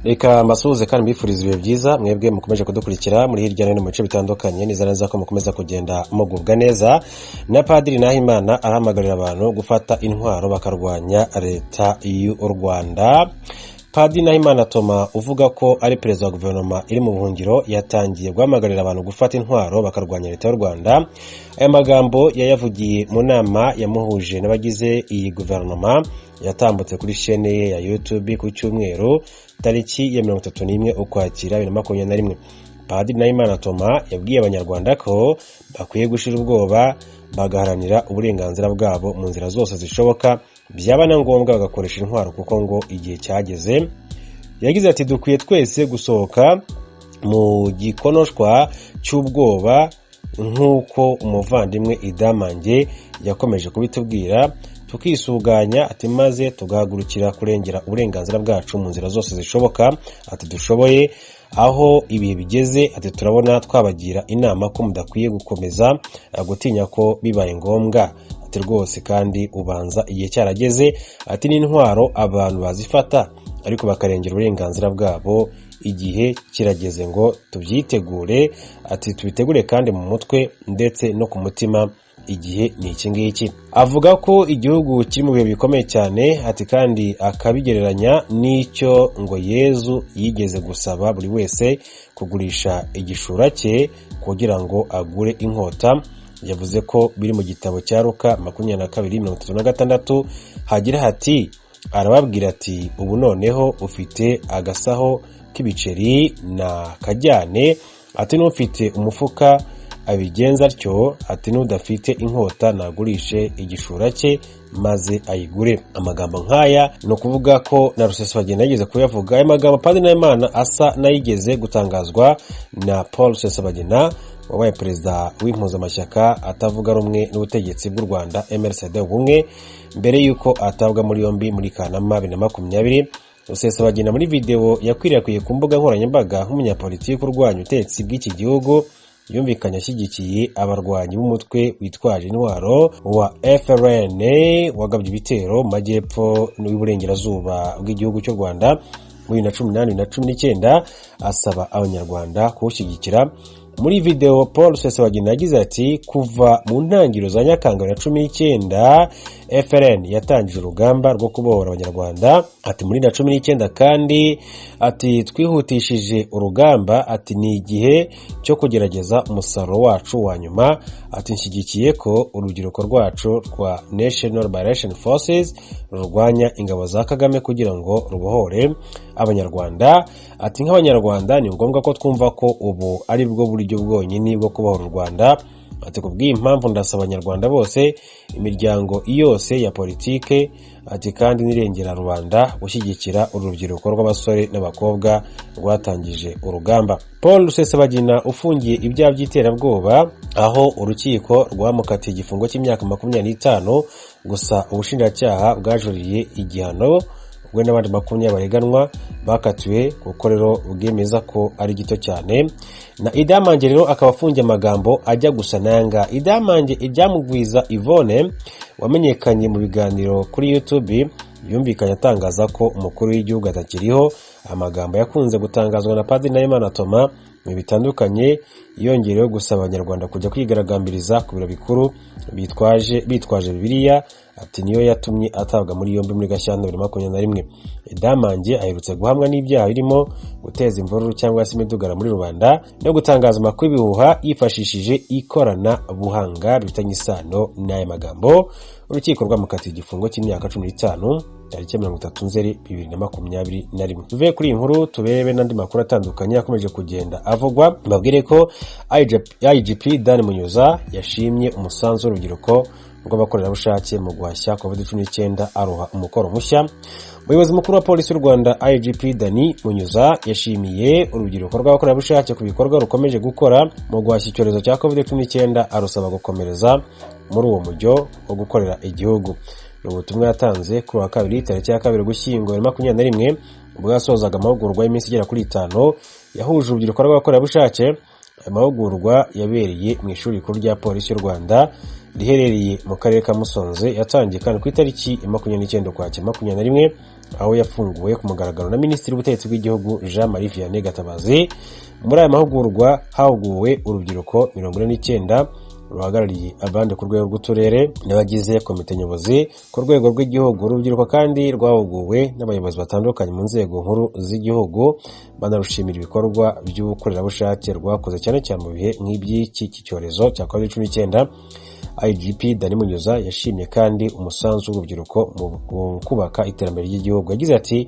Reka mbasuhuze kandi mbifuriza ibihe byiza mwebwe mukomeje kudukurikira muri hirya no hino mu bice bitandukanye. Nizaneza ko mukomeza kugenda mugubwa neza. Na Padiri Nahimana arahamagarira abantu gufata intwaro bakarwanya leta y'u Rwanda. Padiri Nahimana Thomas uvuga ko ari perezida wa guverinoma iri mu buhungiro yatangiye guhamagarira abantu gufata intwaro bakarwanya leta y'u Rwanda. Aya magambo yayavugiye mu nama yamuhuje n'abagize iyi guverinoma yatambutse kuri chaîne ye ya YouTube ku cyumweru tariki ya 31 Ukwakira 2021. Padiri Nahimana Thomas yabwiye abanyarwanda ko bakwiye gushira ubwoba bagaharanira uburenganzira bwabo mu nzira zose zishoboka, byaba na ngombwa bagakoresha intwaro kuko ngo igihe cyageze. Yagize ati dukwiye twese gusohoka mu gikonoshwa cy'ubwoba nk'uko umuvandimwe Idamange yakomeje kubitubwira, tukisuganya ati maze tugahagurukira kurengera uburenganzira bwacu mu nzira zose zishoboka. Ati dushoboye aho ibihe bigeze, ati turabona twabagira inama ko mudakwiye gukomeza gutinya ko bibaye ngombwa. Ati rwose kandi ubanza igihe cyarageze, ati n'intwaro abantu bazifata ariko bakarengera uburenganzira bwabo. Igihe kirageze ngo tubyitegure, ati tubitegure kandi mu mutwe ndetse no ku mutima. Igihe ni iki ngiki. Avuga ko igihugu kiri mu bihe bikomeye cyane, ati kandi akabigereranya n'icyo ngo Yezu yigeze gusaba buri wese kugurisha igishura cye kugira ngo agure inkota. Yavuze ko biri mu gitabo cya Luka 22:36 hagira hati arababwira ati ubu noneho ufite agasaho k'ibiceri na kajyane, ati n'ufite umufuka abigenza atyo, ati n'udafite inkota nagurishe igishura cye maze ayigure. Amagambo nk'aya no kuvuga ko na Rusesabagina yigeze kuyavuga. Aya magambo Padiri Nahimana asa nayigeze gutangazwa na Paul Rusesabagina wabaye perezida w'impuzamashyaka atavuga rumwe n'ubutegetsi bw'u Rwanda MRCD ubumwe, mbere yuko atabwa muri yombi muri Kanama 2020. Rusesabagina muri video yakwirakwiriye ku mbuga nkoranyambaga nk'umunyapolitiki urwanya ubutegetsi bw'iki gihugu yumvikanye ashyigikiye abarwanyi b'umutwe witwaje intwaro wa FRN wagabye ibitero mu majyepfo n'uburengerazuba bw'igihugu cy'u Rwanda muri 2018 na 2019, asaba abanyarwanda kuwushyigikira. Muri video Paul Rusesabagina yagize ati kuva mu ntangiriro za Nyakanga 2019 FRN yatangije urugamba rwo kubohora abanyarwanda. Ati muri 2019 kandi ati twihutishije urugamba, ati ni igihe cyo kugerageza umusaruro wacu wa nyuma. Ati nshyigikiye ko urubyiruko rwacu rwa National Liberation Forces rurwanya ingabo za Kagame kugira ngo rubohore abanyarwanda. Ati nk'abanyarwanda ni ngombwa ko twumva ko ubu ari bwo buryo bwonyine bwo kubohora u Rwanda. Ati kubw'iyi mpamvu ndasaba abanyarwanda bose, imiryango yose ya politike, ati kandi nirengera rubanda gushyigikira urubyiruko rw'abasore n'abakobwa rwatangije urugamba. Paul Rusesabagina ufungiye ibyaha by'iterabwoba, aho urukiko rwamukatiye igifungo cy'imyaka 25 gusa ubushinjacyaha bwajuriye igihano we n'abandi 20 bareganwa bakatiwe kuko rero bwemeza ko ari gito cyane. Na Idamange rero akaba afungiye amagambo ajya gusa nanga. Idamange ibyamugwiza Yvonne wamenyekanye mu biganiro kuri YouTube yumvikanye atangaza ko umukuru w'igihugu atakiriho. Amagambo yakunze gutangazwa na Padiri Nahimana Thomas mu bitandukanye, yongerewe gusaba abanyarwanda kujya kwigaragambiriza ku biro bikuru bitwaje Bibiliya. Ati niyo yatumye atabwa muri yombi muri Gashyantare 2021. Idamange aherutse guhamwa n'ibyaha birimo guteza imvururu cyangwa se imidugara muri rubanda no gutangaza amakuru y'ibihuha yifashishije ikorana buhanga bifitanye isano n'aya magambo. Urukiko rwamukatiye igifungo cy'imyaka 15 tariki 30 Nzeri 2021. Tuve kuri inkuru tubebe n'andi makuru atandukanye akomeje kugenda avugwa. Mbabwire ko IGP Dan Munyuza yashimye umusanzu w'urubyiruko rw'abakorerabushake mu guhashya COVID-19 aroha umukoro mushya. Umuyobozi mukuru wa polisi y'u Rwanda IGP Dan Munyuza yashimiye urubyiruko rw'abakorerabushake ku bikorwa rukomeje gukora mu guhashya icyorezo cya COVID-19, arusaba gukomereza muri uwo mujyo wo gukorera igihugu. Ubutumwa yatanze kuri wa kabiri tariki ya 2 Ugushyingo 2021 ubwo yasozaga amahugurwa y'iminsi igera kuri 5 yahuje urubyiruko rw'abakorerabushake amahugurwa yabereye mu ishuri rikuru rya polisi y'u Rwanda riherereye mu karere ka Musonze yatangiye kandi ku itariki 29 Ukwakira 2021 aho yafunguwe ku mugaragaro na Minisitiri w'Ubutegetsi bw'Igihugu Jean Marie Vianney Gatabazi. Muri aya mahugurwa hahuguwe urubyiruko 49 ruhagarariye abandi ku rwego rw'uturere n'abagize komite nyobozi ku rwego rw'igihugu. Urubyiruko kandi rwahuguwe n'abayobozi batandukanye mu nzego nkuru z'igihugu, banarushimira ibikorwa by'ubukorerabushake rwakoze cyane cyane mu bihe nk'iby'iki cyorezo cya COVID-19. IGP Dani Munyuza yashimye kandi umusanzu w'urubyiruko mu kubaka iterambere ry'igihugu. Yagize ati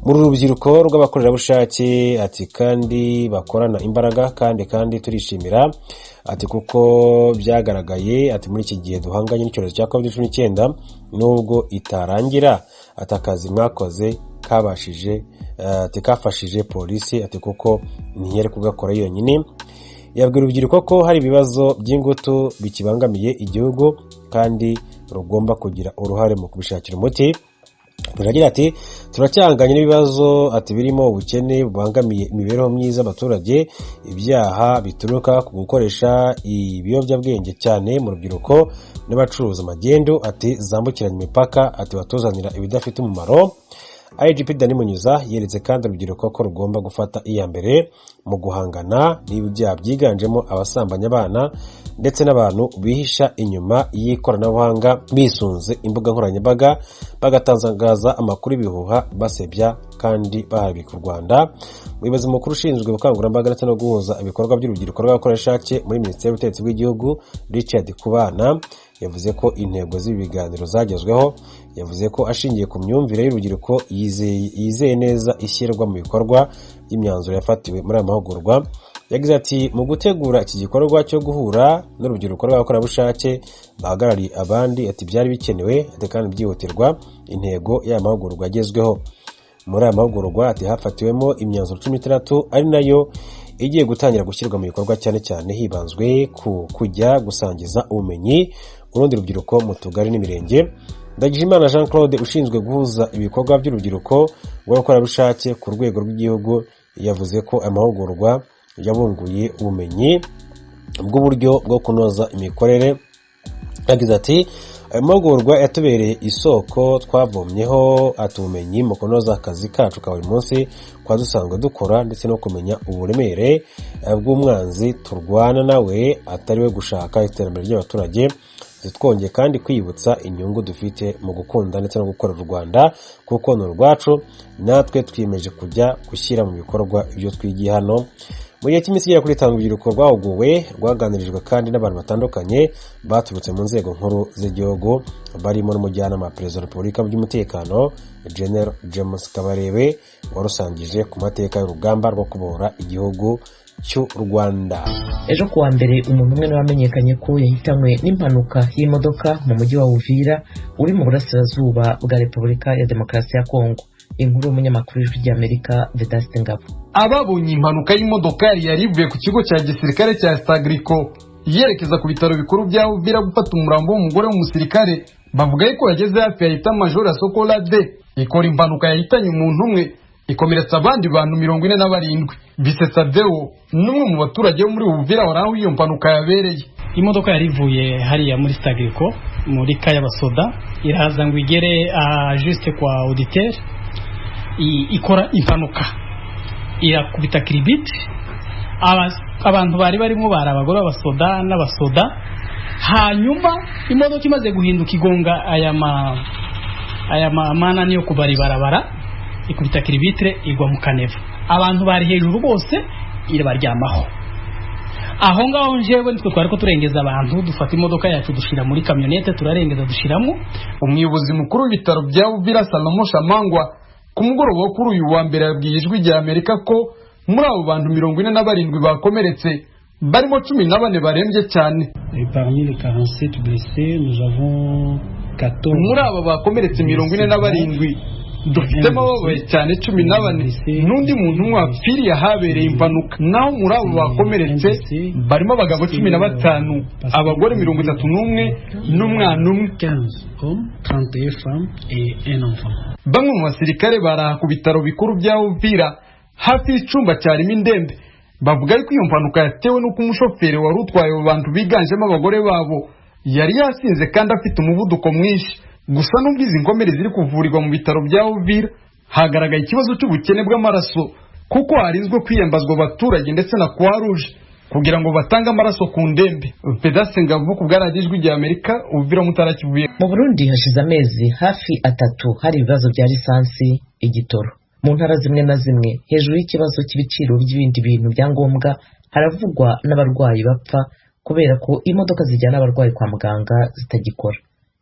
muri urubyiruko rw'abakorerabushake ati kandi bakorana imbaraga kandi turishimira ati kuko byagaragaye ati muri iki gihe duhanganye n'icyorezo cya COVID-19 nubwo itarangira ati akazi mwakoze kafashije polisi ati kuko ntiyari kugakora yonyine. Yabwira urubyiruko ko hari ibibazo by'ingutu bikibangamiye igihugu kandi rugomba kugira uruhare mu kubishakira umuti. Turagira ati turacyanganye n'ibibazo ati birimo ubukene bubangamiye imibereho myiza y'abaturage, ibyaha bituruka ku gukoresha ibiyobyabwenge cyane mu rubyiruko n'abacuruza magendu ati zambukiranya imipaka ati batuzanira ibidafite umumaro. IGP Dani Munyuza yeretse kandi urubyiruko ko rugomba gufata iya mbere mu guhangana n'ibyaha byiganjemo abasambanya abana ndetse n'abantu bihisha inyuma y'ikoranabuhanga bisunze imbuga nkoranyambaga bagatangaza amakuru y'ibihuha basebya kandi baharabika u Rwanda. Umuyobozi mukuru ushinzwe ubukangurambaga ndetse no guhuza ibikorwa by'urubyiruko rw'abakorerabushake muri Minisiteri y'Ubutegetsi bw'Igihugu Richard Kubana yavuze ko intego z'ibi biganiro zagezweho. Yavuze ko ashingiye ku myumvire y'urubyiruko yizeye neza ishyirwa mu bikorwa y'imyanzuro yafatiwe muri aya mahugurwa. Yagize ati mu gutegura iki gikorwa cyo guhura n'urubyiruko rw'abakorerabushake bahagarariye abandi ati byari bikenewe ati kandi byihutirwa intego y'aya mahugurwa yagezweho. Muri aya mahugurwa ati hafatiwemo imyanzuro 16 ari nayo igiye gutangira gushyirwa mu bikorwa cyane cyane hibanzwe ku kujya gusangiza ubumenyi urundi rubyiruko mu tugari n'imirenge. Ndagijimana Jean Claude ushinzwe guhuza ibikorwa by'urubyiruko rw'abakorerabushake ku rwego rw'igihugu yavuze ko amahugurwa yabunguye ubumenyi bw'uburyo bwo kunoza imikorere. Yagize ati aya mahugurwa yatubereye isoko twavomyeho atumenyi mu kunoza akazi kacu ka buri munsi kwa dusanzwe dukora ndetse no kumenya uburemere bw'umwanzi turwana nawe atari we gushaka iterambere ry'abaturage. Twongeye kandi kwibutsa inyungu dufite mu gukunda ndetse no gukorera u Rwanda kuko ni urwacu, natwe twiyemeje kujya gushyira mu bikorwa ibyo twigiye hano. Mu gihe cy'iminsi igera kuri 5 urubyiruko rwahuguwe rwaganirijwe kandi n'abantu batandukanye baturutse mu nzego nkuru z'igihugu barimo n'umujyanama wa Perezida wa Repubulika by'umutekano General James Kabarebe warusangije ku mateka y'urugamba rwo kubohora igihugu cy'u Rwanda. Ejo kuwa mbere umuntu umwe wamenyekanye ko yahitanywe n'impanuka y'imodoka mu mujyi wa Uvira uri mu burasirazuba bwa Repubulika ya Demokarasi ya Kongo. Inkuru y'umunyamakuru w'Ijwi ry'Amerika Vedaste Ngabo. Ababonye impanuka y'imodoka yari ivuye ku kigo cya gisirikare cya Stagriko yerekeza ku bitaro bikuru bya Uvira gufata umurambo w'umugore w'umusirikare bavuga ko yageze hafi ya Major Sokolade ikora impanuka yahitanye umuntu umwe ikomeretsa abandi bantu 47. Bisetsa Deo n'umwe mu baturage bo muri Uvira waraho iyo mpanuka yabereye. Imodoka yari ivuye hariya muri Stagriko muri Kayabasoda iraza ngo igere juste kwa auditeur ikora impanuka irakubita kiribiti. Abantu bari barimo bari abagore b'abasoda n'abasoda, hanyuma imodoka imaze guhinduka igonga aya manani yo kubari barabara ikubita kiribitire igwa mu kaneva. Abantu bari hejuru bose irabaryamaho. Aho ngaho njewe nitwe twari ko turengeza abantu dufata imodoka yacu dushira muri kamyonete turarengeza dushiramo. Umuyobozi mukuru w'ibitaro bya Uvira Salomo Shamangwa ku mugoroba kuri uyu wa mbere yabwiye Ijwi ry'Amerika ko muri abo bantu 47 bakomeretse barimo 14 barembye cyane. Parmi les 47 blessés nous avons 14. Muri abo bakomeretse 47 dufitemo ababaye cyane 14 n'undi muntu umwe wapfiriye ahabereye impanuka. Naho muri abo bakomeretse barimo abagabo 15, abagore 31 n'umwana umwe. 15 hommes, 31 femmes et un enfant. Bamwe mu basirikare baraha ku bitaro bikuru bya Uvira hafi y'icumba cyarimo indembe bavuga ko iyo mpanuka yatewe n'uko umushoferi wari utwaye abo bantu biganjemo abagore babo yari yasinze kandi afite umuvuduko mwinshi. Gusa n'ubwo izi nkomere ziri kuvurirwa mu bitaro bya Uvira, hagaragaye ikibazo cy'ubukene bw'amaraso kuko harinzwe kwiyambazwa abaturage ndetse na Croix Rouge kugira ngo batange amaraso ku ndembe. Pedase Ngavu ku bwaragijwe rya Amerika, Uvira Mutara Kivuye. Mu Burundi hashize amezi hafi 3 hari ibibazo bya lisansi igitoro mu ntara zimwe na zimwe. Hejuru y'ikibazo cy'ibiciro by'ibindi bintu bya ngombwa, haravugwa n'abarwayi bapfa kubera ko imodoka zijyana abarwayi kwa muganga zitagikora.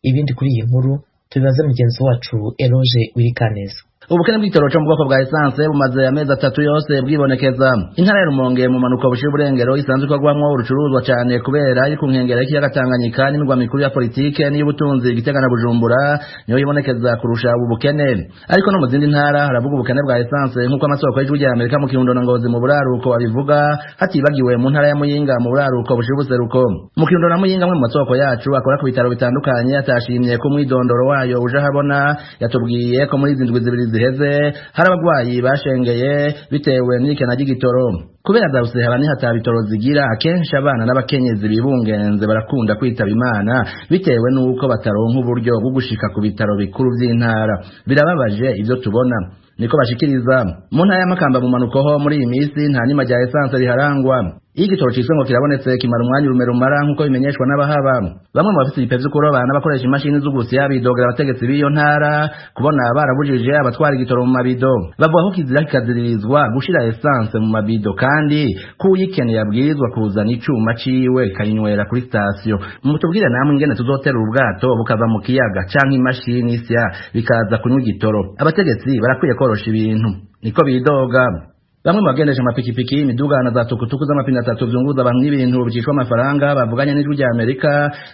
Ibindi kuri iyi nkuru tubibaze mugenzi wacu Eloge Wirikaneza. Ubukene bw'igitoro cyo mu bwoko bwa essence bumaze amezi 3 yose bwibonekeza. Intara ya Rumonge mu manuka bushira burengero isanzwe kwagwamwo urucuruzwa cyane kubera iri ku nkengera y'ikiyaga Tanganyika n'imigwa mikuru ya politike n'iy'ubutunzi Gitega na Bujumbura niyo yibonekeza kurusha ubu bukene. Ariko no mu zindi ntara haravuga ubukene bwa essence nk'uko amasoko y'ijwi rya Amerika mu Kirundo na Ngozi mu buraruko abivuga, hatibagiwe mu ntara ya Muyinga mu buraruko bushira buseruko. Mu Kirundo na Muyinga mu masoko yacu akora ku bitaro bitandukanye atashimye ko mwidondoro wayo uje habona, yatubwiye ko muri zindwi zibiri heze hari abagwayi bashengeye bitewe n'ikena ry'igitoro. Kubera zavuse habani hatabitoro zigira, akenshi abana n'abakenyezi bibungenze barakunda kwitaba Imana bitewe n'uko bataronka uburyo bwo gushika ku bitaro bikuru by'intara. Birababaje ivyo tubona, niko bashikiriza. Mu ntara ya Makamba mu manuko muri iyi minsi nta nima rya essence riharangwa. Igitoro ciswe ngo kirabonetse kimara umwanya rumera nkuko bimenyeshwa n'abahaba. Bamwe mu bafite ibipevyo kuroba n'abakoresha imashini z'ugusya bidogera abategetsi b'iyo ntara kubona barabujije abatwara igitoro mu mabido. Bavuga ko kizira kikaziririzwa gushira essence mu mabido kandi kuyikeneye yabwirizwa kuzana icuma ciwe kayinywera kuri station. Mutubwire namwe ingene tuzotera ubwato bukava mu kiyaga canke imashini isya bikaza kunywa igitoro. Abategetsi barakwiye korosha ibintu, niko bidoga. Bamwe bagendesha amapikipiki, imiduga na za tukutuku z'amapine 3 vyunguza abantu n'ibintu bicishwa amafaranga bavuganye n'ijwi rya Amerika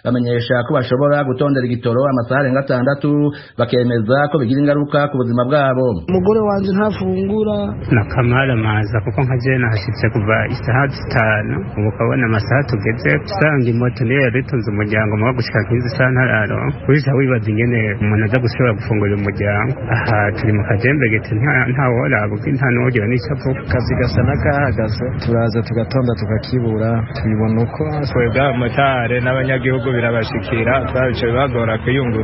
bamenyesha ko bashobora gutondera igitoro amasaha arenga 6 bakemeza ko bigira ingaruka ku buzima bwabo. Umugore wanje ntafungura na kamara maza kuko nkaje nahashitse kuva isaha 5 ubu kabona amasaha tugeze usanga imoto niyo yabitunze umuryango mu gushika kwiza isaha ntararo kuja wibaza ingene umuntu aza gushobora gufungurira umuryango. Aha turi mu kajembe gete nta wora buki nta n'ugira n'icyo kazi gasa n'akahagaze, turaza tugatonda tukakibura. Tubibona uko twebwe motare n'abanyagihugu birabashikira twabice bagora kwiyungura.